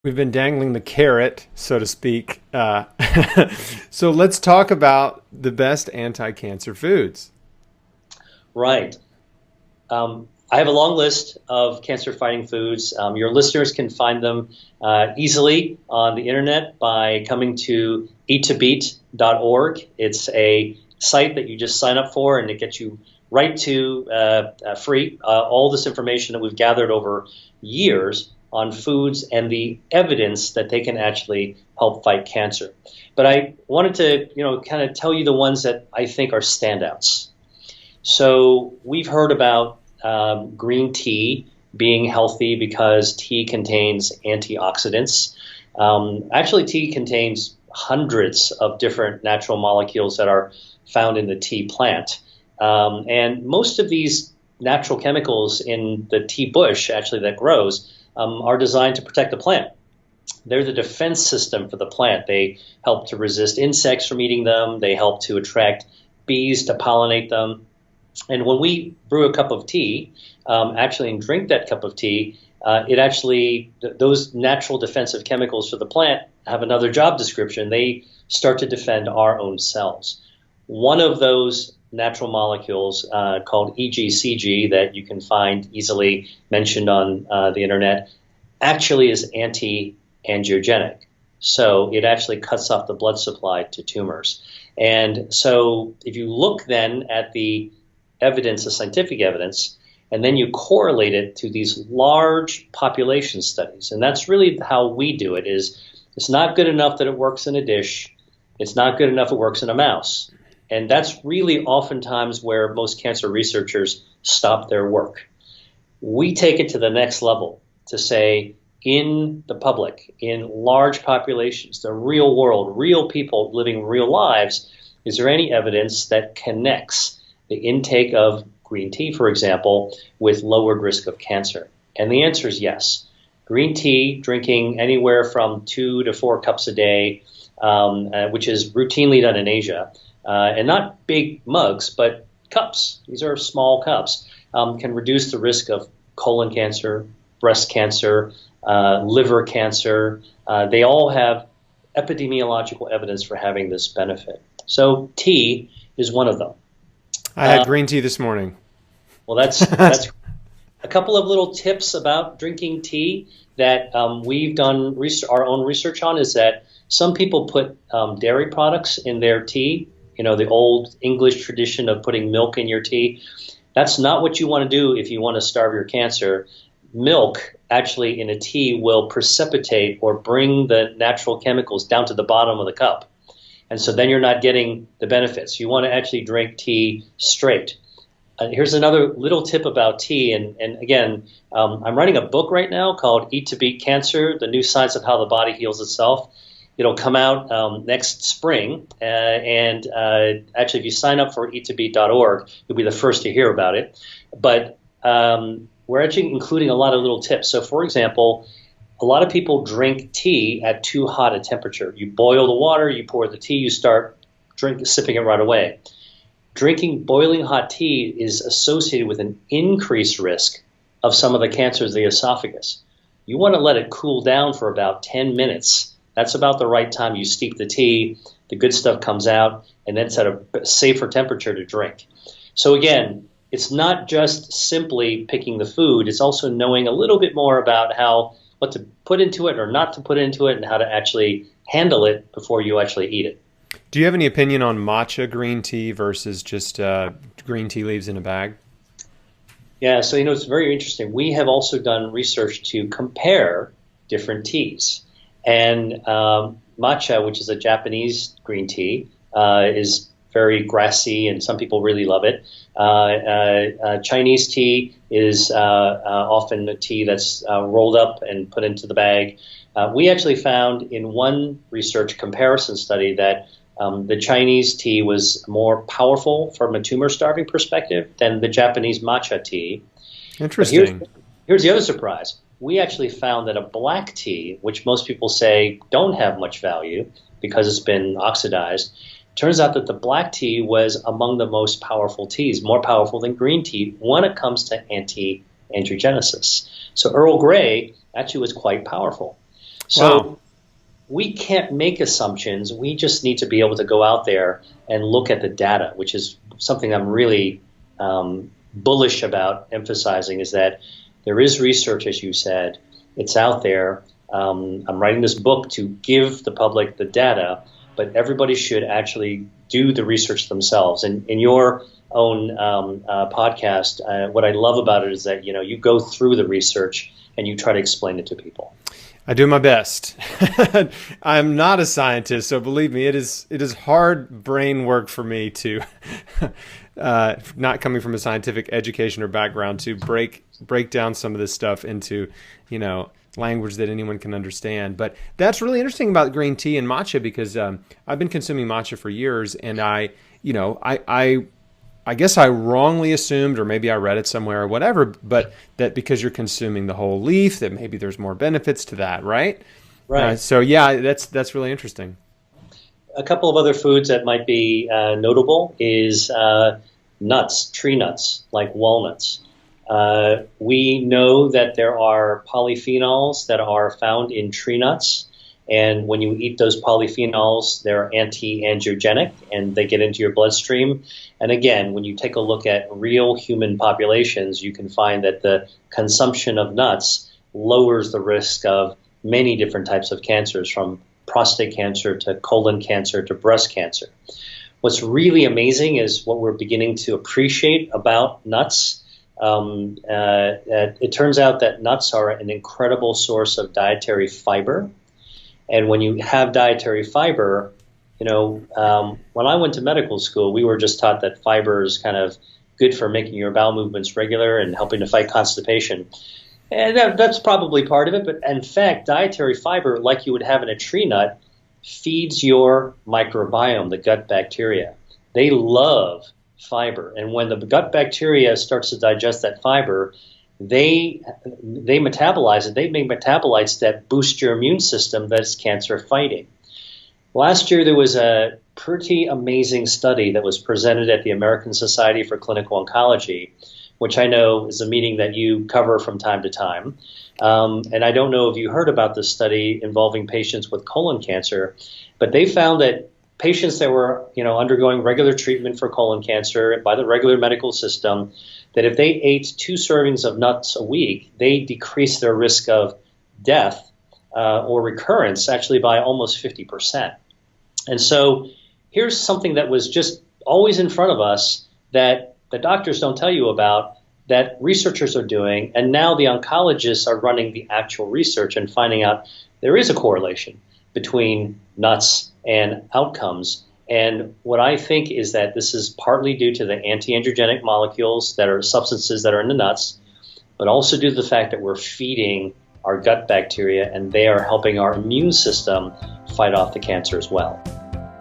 We've been dangling the carrot, so to speak. So let's talk about the best anti-cancer foods. Right. I have a long list of cancer fighting foods. Your listeners can find them easily on the internet by coming to eattobeat.org. It's a site that you just sign up for, and it gets you right to free all this information that we've gathered over years on foods and the evidence that they can actually help fight cancer. But I wanted to, kind of tell you the ones that I think are standouts. So we've heard about green tea being healthy because tea contains antioxidants. Actually, tea contains hundreds of different natural molecules that are found in the tea plant. And most of these natural chemicals in the tea bush, actually, that grows, are designed to protect the plant. They're the defense system for the plant. They help to resist insects from eating them. They help to attract bees to pollinate them. And when we brew a cup of tea, actually, and drink that cup of tea, it actually, those natural defensive chemicals for the plant have another job description. They start to defend our own cells. One of those natural molecules called EGCG that you can find easily mentioned on the internet actually is anti-angiogenic. So it actually cuts off the blood supply to tumors. And so if you look then at the evidence, the scientific evidence, and then you correlate it to these large population studies, and that's really how we do it, is it's not good enough that it works in a dish. It's not good enough it works in a mouse. And that's really oftentimes where most cancer researchers stop their work. We take it to the next level to say, in the public, in large populations, the real world, real people living real lives, is there any evidence that connects the intake of green tea, for example, with lowered risk of cancer? And the answer is yes. Green tea, drinking anywhere from 2 to 4 cups a day, which is routinely done in Asia, and not big mugs, but cups. These are small cups, can reduce the risk of colon cancer, breast cancer, liver cancer. They all have epidemiological evidence for having this benefit. So tea is one of them. I had green tea this morning. Well, that's a couple of little tips about drinking tea that we've done our own research on is that some people put dairy products in their tea. The old English tradition of putting milk in your tea. That's not what you want to do if you want to starve your cancer. Milk actually in a tea will precipitate or bring the natural chemicals down to the bottom of the cup. And so then you're not getting the benefits. You want to actually drink tea straight. Here's another little tip about tea. And again, I'm writing a book right now called Eat to Beat Cancer, The New Science of How the Body Heals Itself. It'll come out next spring, and actually, if you sign up for eattobeat.org, you'll be the first to hear about it. But we're actually including a lot of little tips. So, for example, a lot of people drink tea at too hot a temperature. You boil the water, you pour the tea, you start sipping it right away. Drinking boiling hot tea is associated with an increased risk of some of the cancers of the esophagus. You want to let it cool down for about 10 minutes. That's about the right time. You steep the tea, the good stuff comes out, and then it's at a safer temperature to drink. So again, it's not just simply picking the food. It's also knowing a little bit more about what to put into it or not to put into it and how to actually handle it before you actually eat it. Do you have any opinion on matcha green tea versus just green tea leaves in a bag? Yeah, so it's very interesting. We have also done research to compare different teas. And matcha, which is a Japanese green tea, is very grassy, and some people really love it. Chinese tea is often a tea that's rolled up and put into the bag. We actually found in one research comparison study that the Chinese tea was more powerful from a tumor-starving perspective than the Japanese matcha tea. Interesting. Here's the other surprise. We actually found that a black tea, which most people say don't have much value because it's been oxidized, turns out that the black tea was among the most powerful teas, more powerful than green tea when it comes to anti-angiogenesis. So Earl Grey actually was quite powerful. So Wow. we can't make assumptions. We just need to be able to go out there and look at the data, which is something I'm really bullish about emphasizing, is that there is research, as you said. It's out there. I'm writing this book to give the public the data, but everybody should actually do the research themselves. And in your own podcast, what I love about it is that you go through the research and you try to explain it to people. I do my best. I'm not a scientist, so believe me, it is hard brain work for me to, not coming from a scientific education or background, to break down some of this stuff into, language that anyone can understand. But that's really interesting about green tea and matcha, because I've been consuming matcha for years, and I guess I wrongly assumed, or maybe I read it somewhere or whatever, but that because you're consuming the whole leaf, that maybe there's more benefits to that, right? Right. So yeah, that's really interesting. A couple of other foods that might be notable is nuts, tree nuts, like walnuts. We know that there are polyphenols that are found in tree nuts. And when you eat those polyphenols, they're anti-angiogenic and they get into your bloodstream. And again, when you take a look at real human populations, you can find that the consumption of nuts lowers the risk of many different types of cancers, from prostate cancer to colon cancer to breast cancer. What's really amazing is what we're beginning to appreciate about nuts. It turns out that nuts are an incredible source of dietary fiber. And when you have dietary fiber, when I went to medical school, we were just taught that fiber is kind of good for making your bowel movements regular and helping to fight constipation. And that's probably part of it. But in fact, dietary fiber, like you would have in a tree nut, feeds your microbiome, the gut bacteria. They love fiber. And when the gut bacteria starts to digest that fiber, they metabolize it. They make metabolites that boost your immune system that's cancer fighting. Last year, there was a pretty amazing study that was presented at the American Society for Clinical Oncology, which I know is a meeting that you cover from time to time. And I don't know if you heard about this study involving patients with colon cancer, but they found that patients that were undergoing regular treatment for colon cancer by the regular medical system, that if they ate 2 servings of nuts a week, they decreased their risk of death or recurrence actually by almost 50%. And so here's something that was just always in front of us that the doctors don't tell you about, that researchers are doing, and now the oncologists are running the actual research and finding out there is a correlation between nuts and outcomes. And what I think is that this is partly due to the anti-angiogenic molecules that are substances that are in the nuts, but also due to the fact that we're feeding our gut bacteria and they are helping our immune system fight off the cancer as well.